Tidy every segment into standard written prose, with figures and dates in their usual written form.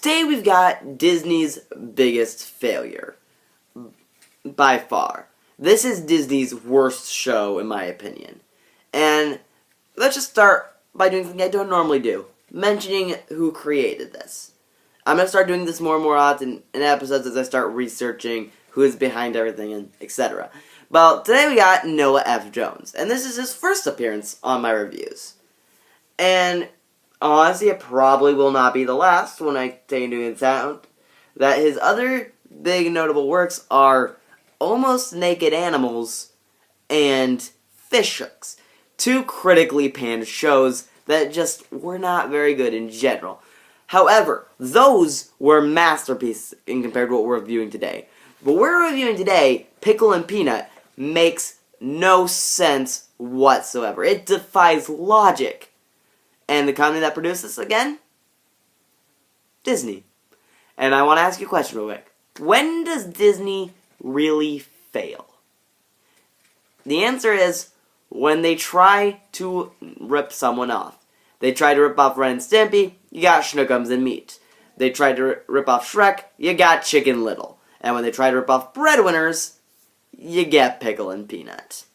today we've got Disney's biggest failure. By far. This is Disney's worst show, in my opinion. And let's just start by doing something I don't normally do. Mentioning who created this. I'm going to start doing this more and more often in episodes as I start researching who is behind everything and etc. Well, today we got Noah F. Jones. And this is his first appearance on my reviews. And honestly, it probably will not be the last when I take into account that his other big notable works are Almost Naked Animals and Fish Hooks. Two critically panned shows that just were not very good in general. However, those were masterpieces in compared to what we're reviewing today. But we're reviewing today, Pickle and Peanut, makes no sense whatsoever. It defies logic. And the company that produced this, again? Disney. And I want to ask you a question real quick. When does Disney really fail? The answer is when they try to rip someone off. They try to rip off Ren and Stimpy, you got Schnookums and Meat. They tried to rip off Shrek, you got Chicken Little. And when they try to rip off Breadwinners, you get Pickle and Peanut.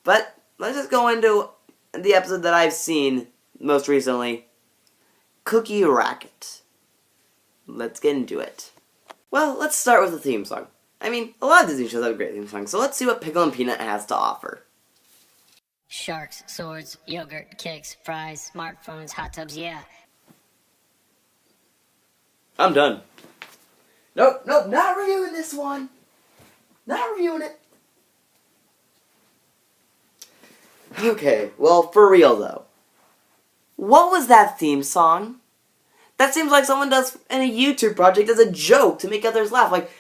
But let's just go into the episode that I've seen most recently, Cookie Racket. Let's get into it. Well, let's start with the theme song. I mean, a lot of Disney shows have great theme songs, so let's see what Pickle and Peanut has to offer. Sharks, swords, yogurt, cakes, fries, smartphones, hot tubs, yeah. I'm done. Nope, not reviewing this one. Not reviewing it. Okay, well, for real though. What was that theme song? That seems like someone does in a YouTube project as a joke to make others laugh. Like,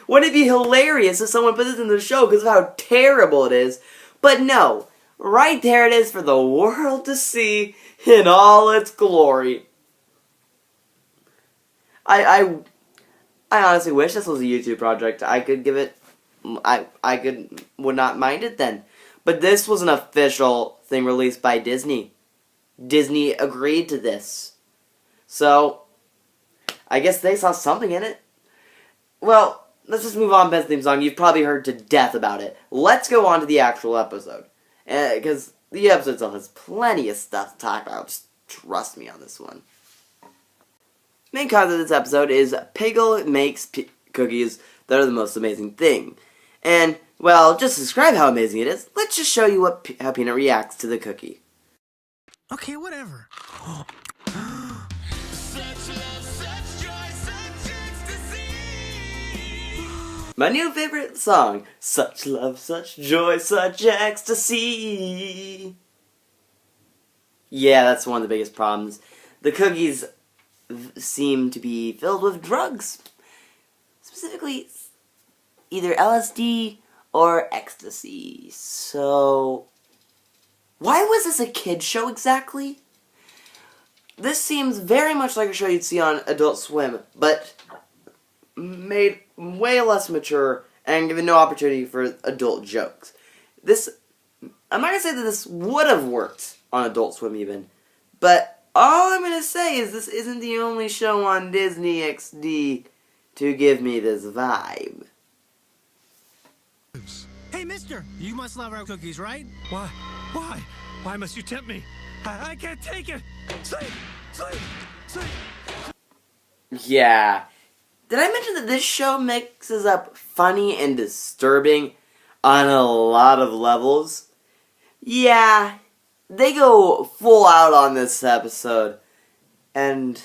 wouldn't it be hilarious if someone put this in the show because of how terrible it is? But no, right there it is for the world to see in all its glory. I honestly wish this was a YouTube project. I could give it, would not mind it then. But this was an official thing released by Disney. Disney agreed to this. So, I guess they saw something in it. Well, let's just move on to the theme song. You've probably heard to death about it. Let's go on to the actual episode. Because the episode itself has plenty of stuff to talk about. Just trust me on this one. The main concept of this episode is Pickle makes cookies that are the most amazing thing. And, well, just to describe how amazing it is, let's just show you how Peanut reacts to the cookie. Okay, whatever. My new favorite song, Such Love, Such Joy, Such Ecstasy. Yeah, that's one of the biggest problems. The cookies seem to be filled with drugs. Specifically, either LSD or ecstasy. So, why was this a kid's show exactly? This seems very much like a show you'd see on Adult Swim, but made way less mature and given no opportunity for adult jokes. I'm not going to say that this would have worked on Adult Swim even, but all I'm going to say is this isn't the only show on Disney XD to give me this vibe. Hey, mister, you must love our cookies, right? Why? Why? Why must you tempt me? I can't take it! Sleep! Sleep! Sleep! Yeah. Did I mention that this show mixes up funny and disturbing on a lot of levels? Yeah, they go full out on this episode. And,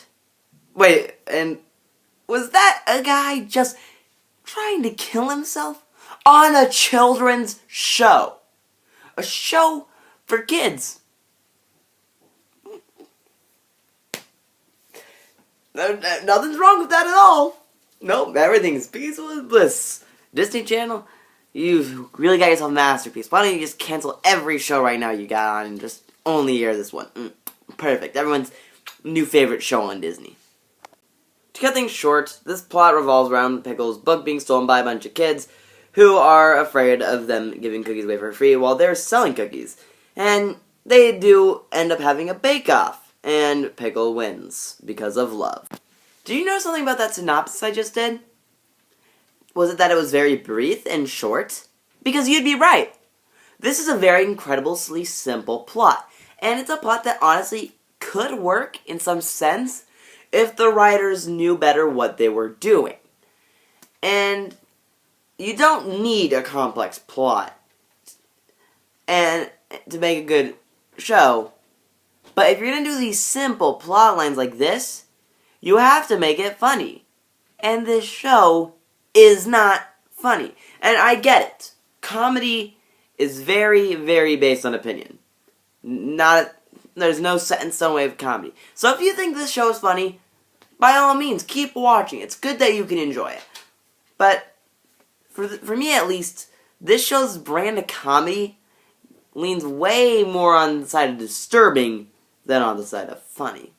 wait, and was that a guy just trying to kill himself on a children's show? A show for kids. Nothing's wrong with that at all. Nope, everything's peaceful and bliss. Disney Channel, you've really got yourself a masterpiece. Why don't you just cancel every show right now you got on and just only air this one? Perfect. Everyone's new favorite show on Disney. To cut things short, this plot revolves around Pickle's book being stolen by a bunch of kids who are afraid of them giving cookies away for free while they're selling cookies. And they do end up having a bake-off, and Pickle wins because of love. Did you know something about that synopsis I just did? Was it that it was very brief and short? Because you'd be right. This is a very incredibly simple plot. And it's a plot that honestly could work in some sense if the writers knew better what they were doing. And you don't need a complex plot and to make a good show. But if you're going to do these simple plot lines like this, you have to make it funny. And this show is not funny. And I get it. Comedy is very, very based on opinion. There's no set in stone way of comedy. So if you think this show is funny, by all means, keep watching. It's good that you can enjoy it. But for me at least, this show's brand of comedy leans way more on the side of disturbing than on the side of funny.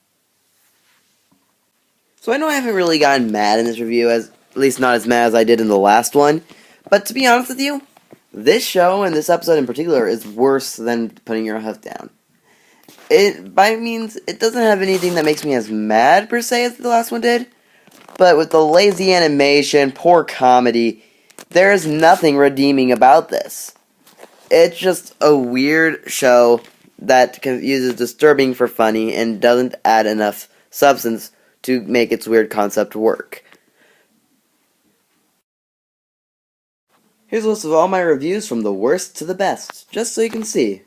So I know I haven't really gotten mad in this review, at least not as mad as I did in the last one. But to be honest with you, this show and this episode in particular is worse than Putting Your Hoof Down. By means, it doesn't have anything that makes me as mad per se as the last one did. But with the lazy animation, poor comedy, there is nothing redeeming about this. It's just a weird show that uses disturbing for funny and doesn't add enough substance to make its weird concept work. Here's a list of all my reviews from the worst to the best, just so you can see.